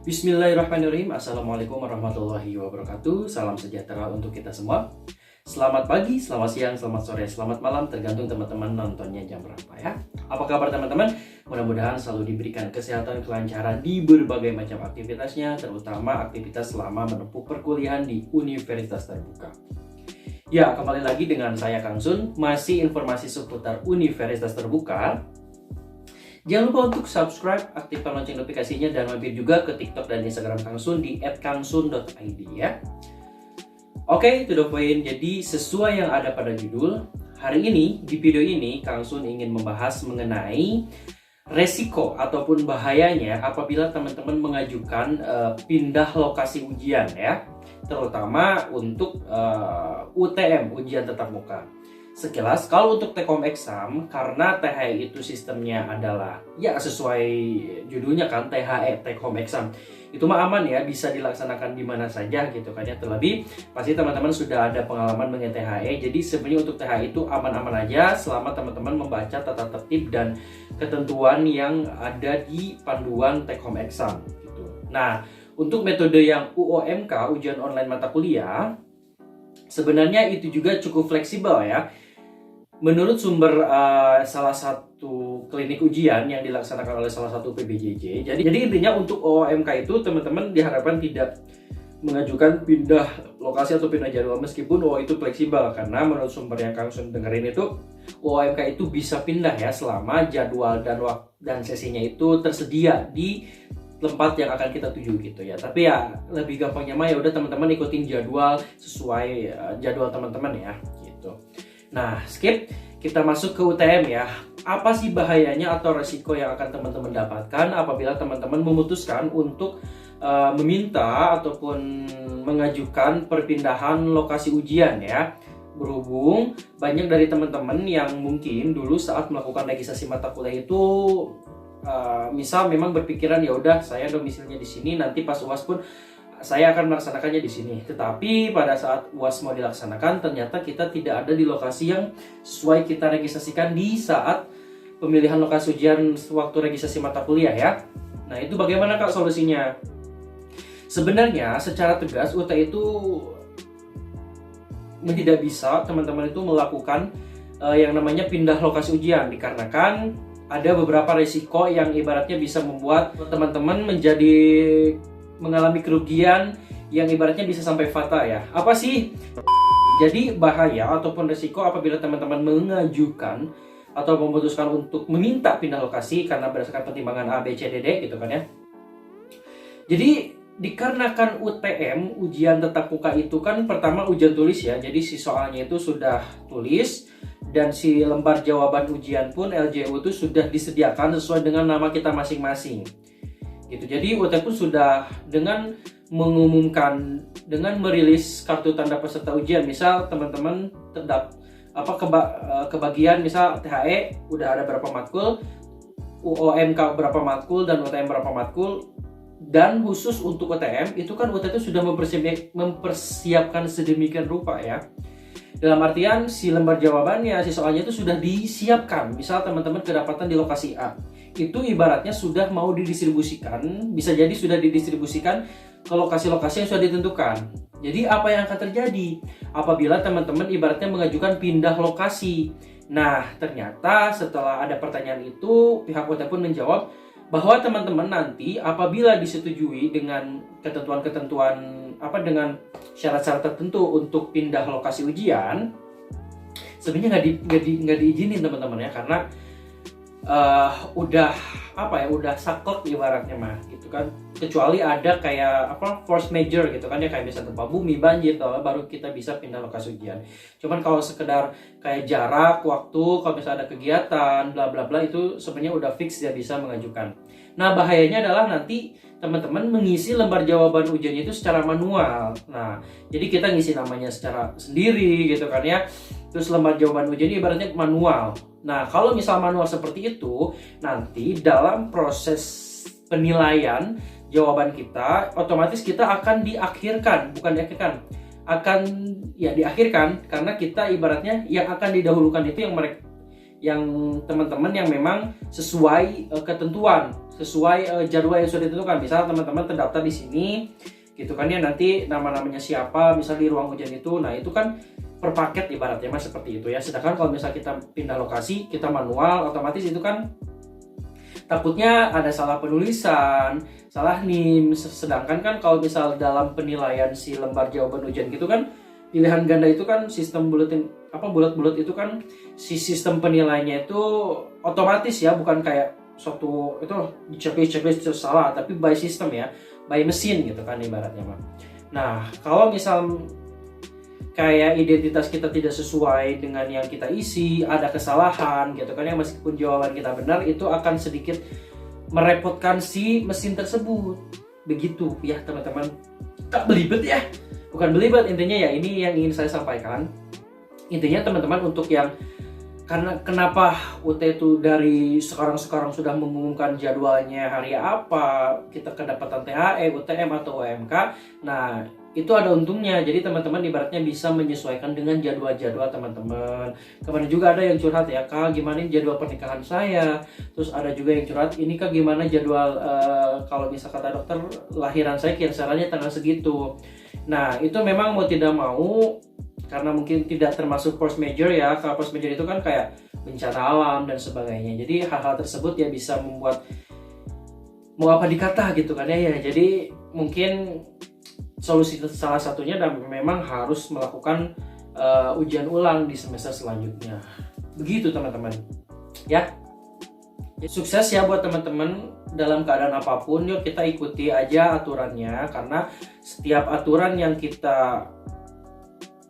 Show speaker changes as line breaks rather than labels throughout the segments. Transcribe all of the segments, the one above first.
Bismillahirrahmanirrahim. Assalamualaikum warahmatullahi wabarakatuh. Salam sejahtera untuk kita semua. Selamat pagi, selamat siang, selamat sore, selamat malam, tergantung teman-teman nontonnya jam berapa ya. Apa kabar teman-teman? Mudah-mudahan selalu diberikan kesehatan, kelancaran di berbagai macam aktivitasnya, terutama aktivitas selama menempuh perkuliahan di Universitas Terbuka. Ya, kembali lagi dengan saya Kang Sun, masih informasi seputar Universitas Terbuka. Jangan lupa untuk subscribe, aktifkan lonceng notifikasinya, dan mampir juga ke TikTok dan Instagram Kang Sun di @kangsun.id ya. Oke, to the point. Jadi sesuai yang ada pada judul, hari ini di video ini Kang Sun ingin membahas mengenai resiko ataupun bahayanya apabila teman-teman mengajukan pindah lokasi ujian ya, terutama untuk UTM, ujian tatap muka. Sekilas, kalau untuk take home exam, karena THE itu sistemnya adalah, ya sesuai judulnya kan, THE, take home exam. Itu mah aman ya, bisa dilaksanakan di mana saja gitu kan ya. Terlebih, pasti teman-teman sudah ada pengalaman mengenai THE, jadi sebenarnya untuk THE itu aman-aman aja selama teman-teman membaca tata tertib dan ketentuan yang ada di panduan take home exam gitu. Nah, untuk metode yang UOMK, ujian online mata kuliah, sebenarnya itu juga cukup fleksibel ya. Menurut sumber salah satu klinik ujian yang dilaksanakan oleh salah satu PBJJ, jadi intinya untuk OMK itu teman-teman diharapkan tidak mengajukan pindah lokasi atau pindah jadwal meskipun itu fleksibel, karena menurut sumber yang Kang Sun dengerin itu OMK itu bisa pindah ya selama jadwal dan sesinya itu tersedia di tempat yang akan kita tuju gitu ya. Tapi ya lebih gampangnya mah ya udah teman-teman ikutin jadwal sesuai jadwal teman-teman ya gitu. Nah, skip, kita masuk ke UTM ya. Apa sih bahayanya atau resiko yang akan teman-teman dapatkan apabila teman-teman memutuskan untuk meminta ataupun mengajukan perpindahan lokasi ujian ya? Berhubung banyak dari teman-teman yang mungkin dulu saat melakukan registrasi mata kuliah itu misal memang berpikiran ya udah saya domisilinya di sini, nanti pas UAS pun saya akan melaksanakannya di sini. Tetapi pada saat UAS mau dilaksanakan, ternyata kita tidak ada di lokasi yang sesuai kita registrasikan di saat pemilihan lokasi ujian waktu registrasi mata kuliah ya. Nah, itu bagaimana Kak solusinya? Sebenarnya secara tegas UT itu tidak bisa teman-teman itu melakukan yang namanya pindah lokasi ujian, dikarenakan ada beberapa risiko yang ibaratnya bisa membuat teman-teman mengalami kerugian yang ibaratnya bisa sampai fatal ya. Apa sih? Jadi bahaya ataupun risiko apabila teman-teman mengajukan atau memutuskan untuk meminta pindah lokasi karena berdasarkan pertimbangan A, B, C, D, D gitu kan ya. Jadi dikarenakan UTM, ujian tatap muka itu kan pertama ujian tulis ya. Jadi si soalnya itu sudah tulis dan si lembar jawaban ujian pun LJU itu sudah disediakan sesuai dengan nama kita masing-masing. Gitu. Jadi UT pun sudah dengan mengumumkan, dengan merilis kartu tanda peserta ujian. Misal teman-teman kebagian misal THE udah ada berapa matkul, UOMK berapa matkul, dan UTM berapa matkul. Dan khusus untuk UTM itu kan UT itu sudah mempersiapkan sedemikian rupa ya. Dalam artian si lembar jawabannya, si soalnya itu sudah disiapkan. Misal teman-teman kedapatan di lokasi A, itu ibaratnya sudah mau didistribusikan, bisa jadi sudah didistribusikan ke lokasi-lokasi yang sudah ditentukan. Jadi apa yang akan terjadi apabila teman-teman ibaratnya mengajukan pindah lokasi? Nah, ternyata setelah ada pertanyaan itu, pihak UT pun menjawab bahwa teman-teman nanti apabila disetujui dengan ketentuan-ketentuan dengan syarat-syarat tertentu untuk pindah lokasi ujian, sebenarnya nggak diizinin teman-teman ya, karena udah saklek ibaratnya mah gitu kan, kecuali ada kayak force major gitu kan ya, kayak misalnya gempa bumi, banjir, baru kita bisa pindah lokasi ujian. Cuman kalau sekedar kayak jarak waktu, kalau misalnya ada kegiatan bla bla bla, itu sebenarnya udah fix dia bisa mengajukan. Nah, bahayanya adalah nanti teman-teman mengisi lembar jawaban ujiannya itu secara manual. Nah, jadi kita ngisi namanya secara sendiri gitu kan ya. Terus lembar jawaban ujiannya ibaratnya manual. Nah, kalau misal manual seperti itu, nanti dalam proses penilaian jawaban kita, otomatis kita akan diakhirkan, diakhirkan karena kita ibaratnya yang akan didahulukan itu yang teman-teman yang memang sesuai ketentuan sesuai jadwal yang sudah ditentukan. Misal teman-teman terdaftar di sini gitu kan ya, nanti nama-namanya siapa misal di ruang ujian itu. Nah itu kan per paket ibaratnya mas seperti itu ya. Sedangkan kalau misal kita pindah lokasi, kita manual, otomatis itu kan takutnya ada salah penulisan, salah NIM. Sedangkan kan kalau misal dalam penilaian si lembar jawaban ujian gitu kan, pilihan ganda itu kan sistem bulat-bulat itu kan si sistem penilaiannya itu otomatis ya, bukan kayak suatu itu di checklist itu salah, tapi by system ya, by mesin gitu kan ibaratnya mah. Nah kalau misal kayak identitas kita tidak sesuai dengan yang kita isi, ada kesalahan gitu kan ya, meskipun jawaban kita benar, itu akan sedikit merepotkan si mesin tersebut. Begitu ya teman-teman. Tak belibet ya, bukan belibet, intinya ya ini yang ingin saya sampaikan. Intinya teman-teman untuk yang, karena kenapa UT itu dari sekarang sudah mengumumkan jadwalnya hari apa, kita kedapatan THE, UTM atau UMK. Nah itu ada untungnya, jadi teman-teman ibaratnya bisa menyesuaikan dengan jadwal-jadwal teman-teman. Kemarin juga ada yang curhat ya, Kak gimana jadwal pernikahan saya. Terus ada juga yang curhat, ini Kak gimana jadwal kalau bisa kata dokter lahiran saya kisarannya tanggal segitu. Nah itu memang mau tidak mau, karena mungkin tidak termasuk force major ya. Kalau force major itu kan kayak bencana alam dan sebagainya, jadi hal-hal tersebut ya bisa membuat mau apa dikata gitu kan ya. Jadi mungkin solusi salah satunya dan memang harus melakukan ujian ulang di semester selanjutnya. Begitu teman-teman ya. Sukses ya buat teman-teman dalam keadaan apapun. Yuk kita ikuti aja aturannya, karena setiap aturan yang kita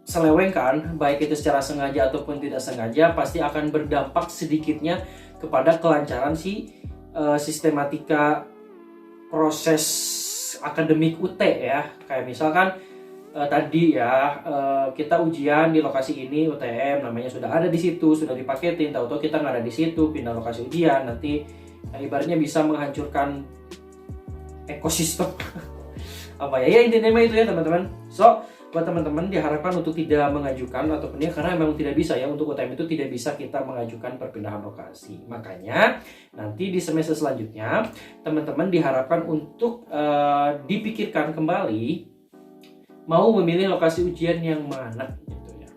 selewengkan, baik itu secara sengaja ataupun tidak sengaja, pasti akan berdampak sedikitnya kepada kelancaran si sistematika proses akademik UT ya. Kayak misalkan tadi ya kita ujian di lokasi ini UTM, namanya sudah ada di situ, sudah dipaketin, tahu-tahu kita nggak ada di situ, pindah lokasi ujian, nanti ibaratnya bisa menghancurkan ekosistem apa ya intinya itu ya teman-teman. So buat teman-teman diharapkan untuk tidak mengajukan ataupun ya, karena memang tidak bisa ya, untuk UTM itu tidak bisa kita mengajukan perpindahan lokasi. Makanya nanti di semester selanjutnya teman-teman diharapkan untuk dipikirkan kembali mau memilih lokasi ujian yang mana gitu ya.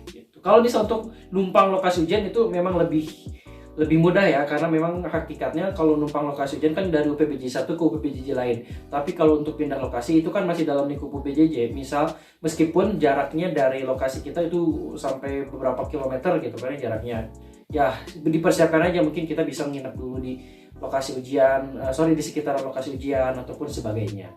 Gitu. Kalau bisa untuk numpang lokasi ujian itu memang lebih mudah ya, karena memang hakikatnya kalau numpang lokasi ujian kan dari UPBJ 1 ke UPBJ lain. Tapi kalau untuk pindah lokasi itu kan masih dalam lingkup UPJJ. Misal meskipun jaraknya dari lokasi kita itu sampai beberapa kilometer gitu kan jaraknya. Ya dipersiapkan aja, mungkin kita bisa nginep dulu di lokasi ujian, di sekitar lokasi ujian ataupun sebagainya.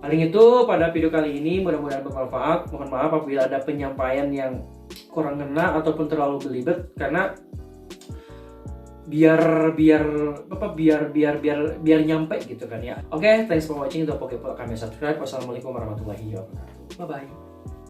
Paling itu pada video kali ini, mudah-mudahan bermanfaat. Mohon maaf apabila ada penyampaian yang kurang ngena ataupun terlalu belibet, karena biar nyampe gitu kan ya. Oke, thanks for watching. Don't forget to like, comment, subscribe. Wassalamualaikum warahmatullahi wabarakatuh. Bye bye.